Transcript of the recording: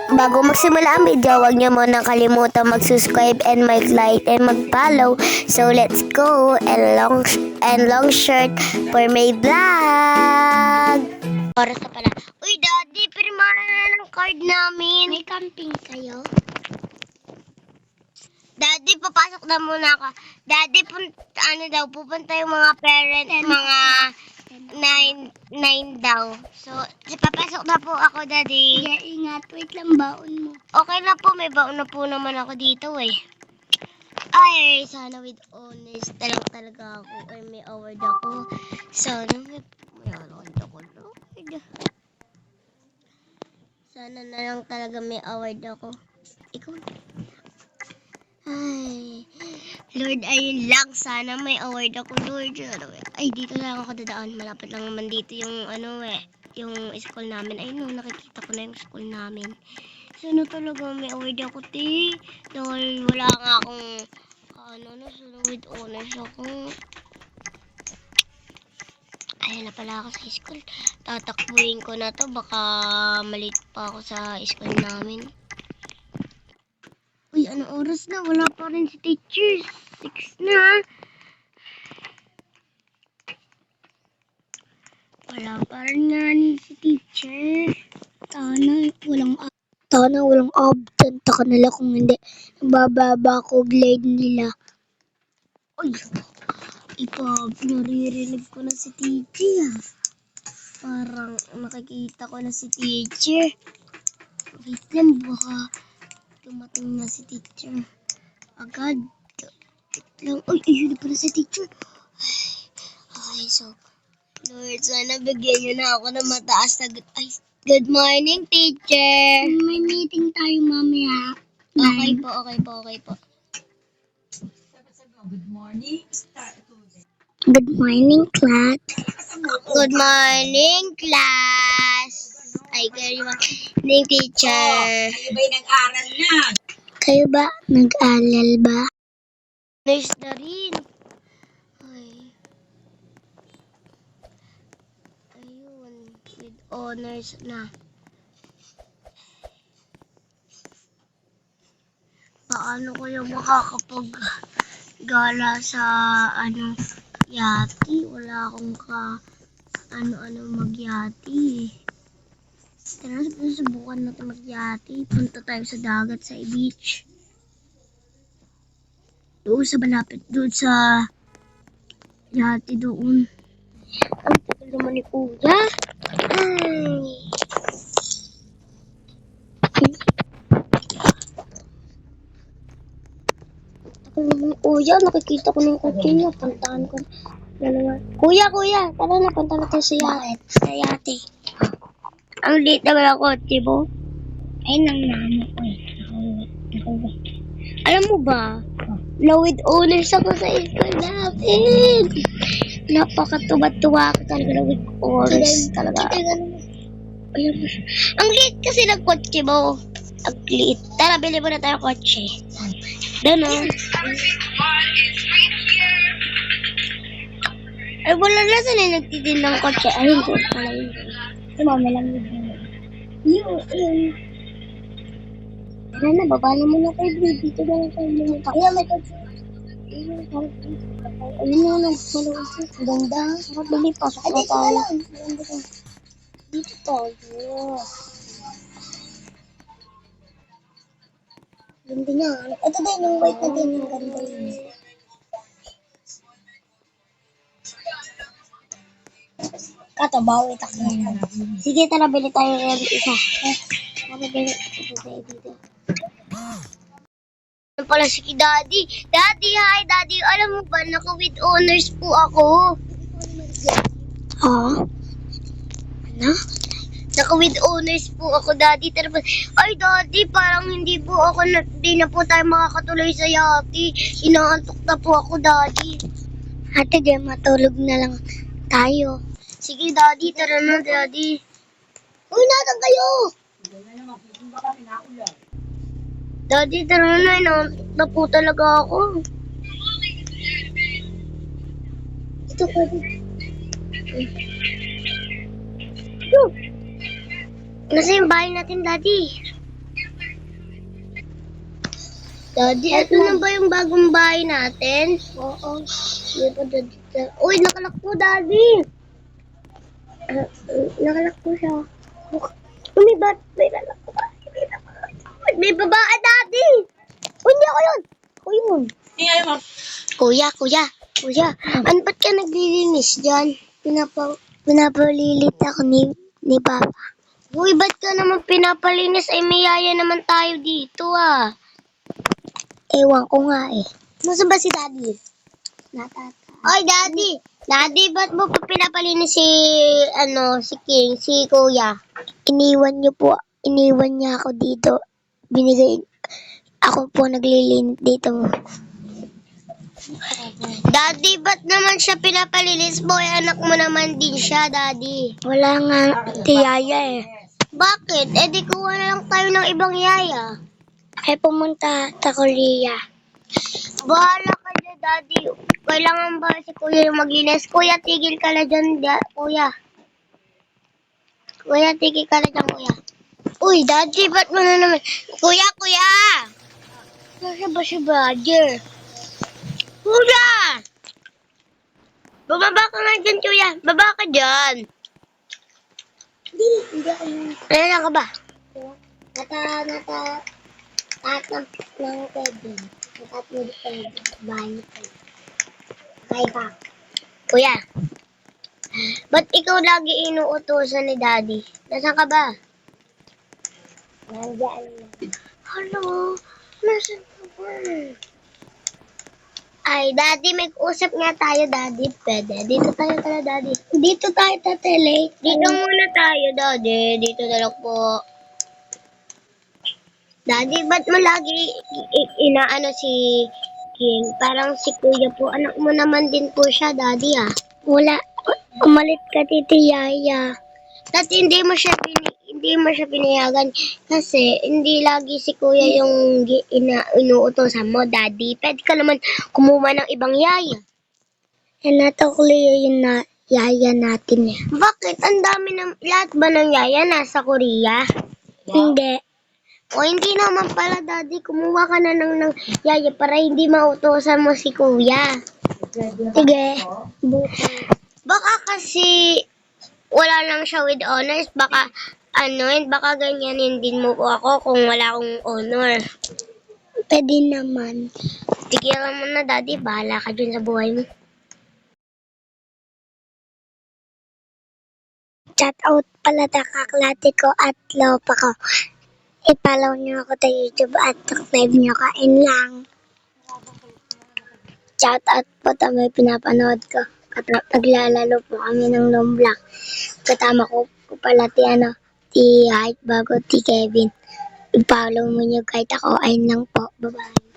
Bago magsimula ang video, huwag niyo muna kalimutan mag-subscribe and mag-like and mag-follow. So let's go and long shirt for my vlog. Oras na pala. Uy, Daddy, pirmahan na ng card namin. May camping kayo? Daddy, papasok na muna ako. Daddy, pupunta yung mga parents, mga 9 daw. So, papasok na po ako, Daddy. Yeah, ingat. Wait lang, baon mo. Okay na po, may baon na po naman ako dito eh. Ay, sana with honest na lang talaga ako. Or may award ako. Sana may award ako. Sana na lang talaga may award ako. Ikaw na. Ay, Lord, ayun lang. Sana may award ako, Lord. Ay, dito lang ako dadaan. Malapit lang naman dito yung yung school namin. Ay, no, nakikita ko na yung school namin. Sana talaga may award ako, te. Dahil wala nga akong, sana with honors ako. Ayan na pala ako sa school. Tatakbuhin ko na to. Baka malit pa ako sa school namin. Uy, anong oras na? Wala pa rin si teacher. 6 na. Wala pa rin nga ni si teacher. Sana walang absent ka nila kung hindi. Bababa ko grade nila. Uy, naririnig ko na si teacher. Parang nakikita ko na si teacher. Wait lang, baka dumating na si teacher. Agad. Wait lang. Uy, ayun na pala si teacher. Okay, so, Lord, sana bigyan niyo na ako ng mataas na good morning, teacher. May meeting tayo mamaya. Okay po. Good morning. Good morning, class. Good morning, class. Ay, good morning, teacher. Kayo ba'y nag-aral na? Kayo ba? Nag-alal ba? Nurse na rin. Ay. Ayun, with honors na. Paano ko yung makakapag-gala sa yati? Wala akong magyati. Tara, subukan natin magyati. Punta tayo sa dagat, sa beach. Doon sa malapit, doon sa yati doon. Ang tagal naman ni Kuya. Ay. Kuya, nakikita ko ng kotse niya. Puntahan ko na naman. Kuya, tara na, punta natin sa yate. Ang liit naman ang kotse mo. Ay, nang namo ko eh. Ako ba? Alam mo ba, na with honors ako sa school namin. Napakatuwa-tuwa ako talaga na with honors talaga. Alam mo, ang liit kasi ng kotse mo. Ang liit. Tara, bili mo na tayo kotse. Doon o. Ay, wala na saan yung nagtitin ng kotse. Ayun doon pala yun. Tumama lang yun. Yun. Tara na, baba na muna kayo. Dito na lang kayo lumunta. Kaya may kotse. Ayun yung nagsalawag. Ganda. Bili pa. Ay, dito na lang. Dito tayo. Ganda niya. Ito din, yung white na din. Yung ganda yun. Kato, bawi takbo. Sige, tara, bili tayo ng isa. Tara, bili. Dito. Ano pala si Daddy? Daddy, hi, Daddy. Alam mo ba, naka-with honors po ako. Oo. Ano? Naka-with honors po ako, Daddy. Tara ba? Ay, Daddy, parang hindi na po tayo makakatuloy sa yati. Inaantok na po ako, Daddy. Ate, di matulog na lang tayo. Sige, Daddy, tara na, Daddy. Uy, nasan kayo? Daddy, tara na, inaantok na po talaga ako. Ito pwede. Nasa yung bahay natin, Daddy? Daddy, ito na ba yung bagong bahay natin? Oo. Hindi pa, Daddy. Uy, nakalak po, Daddy. Nakalak po siya. May lalak po. May babae, Daddy. Uy, hindi ako yun. Ako yun. Kuya, ano ba't ka naglilinis dyan? Pinapalilit ako ni Papa. Uy, ba't ka naman pinapalinis? Ay, may yaya naman tayo dito, ah. Ewan ko nga eh. Nasaan ba si Daddy? Oy, Daddy! Daddy, ba't mo pa pinapalinis si King, si Kuya? Iniwan niya ako dito. Ako po naglilinis dito. Daddy, ba't naman siya pinapalinis mo? Anak mo naman din siya, Daddy. Wala nga tiyaya eh. Bakit? Eh, di kuha na lang tayo ng ibang yaya. Ay pumunta sa Korea. Bahala ka dyan, Daddy. Kailangan ba si Kuya yung maglinis? Kuya, tigil ka na dyan, Kuya. Kuya, tigil ka na dyan, Kuya. Uy, Daddy, ba't mo na naman? Kuya! Nasa ba si Brother? Kuya! Bumaba ka nga dyan, Kuya. Baba ka dyan. Hindi ako yung Ayan ka ba? tatat ng Kevin. Tatat ni Kevin. Bahay ni Kevin. Kaya pa. Kuya, ba't ikaw lagi inuutosan ni Daddy? Nasaan ka ba? Nandiyan lang. Hello? Nasaan ka ba? Ay, Daddy, may usap nga tayo, Daddy. Pwede. Dito tayo tala, Daddy. Dito tayo tatele. Dito muna tayo, Daddy. Dito na lang po. Daddy, ba't mo lagi inaano si King? Parang si Kuya po. Anak mo naman din po siya, Daddy, ah. Wala. Umalit ka titi yaya. Dati hindi mo siya pinayagan kasi hindi lagi si Kuya yung inuutosan mo, Daddy. Pwede ka naman kumuha ng ibang yaya. Natukli yun na yaya natin eh. Bakit? Ang dami lahat ba ng yaya nasa Korea? Hindi. O hindi naman pala, Daddy. Kumuha ka na ng yaya para hindi mautosan mo si Kuya. Sige. Bukas. Baka kasi wala lang siya with honors. Baka baka ganyanin din mo po ako kung wala akong honor. Pwede naman. Tigilan mo na, Daddy. Bahala ka dun sa buhay mo. Shout out pala sa kaklate ko at lopa ko. I-follow nyo ako sa YouTube at subscribe nyo. Kain lang. Shout out po sa may pinapanood ko. Naglalaro po kami ng Lomblock. Katama ko pala si Hype bago si Kevin. I-follow mo nyo kahit ako. Ayun lang po. Bye-bye.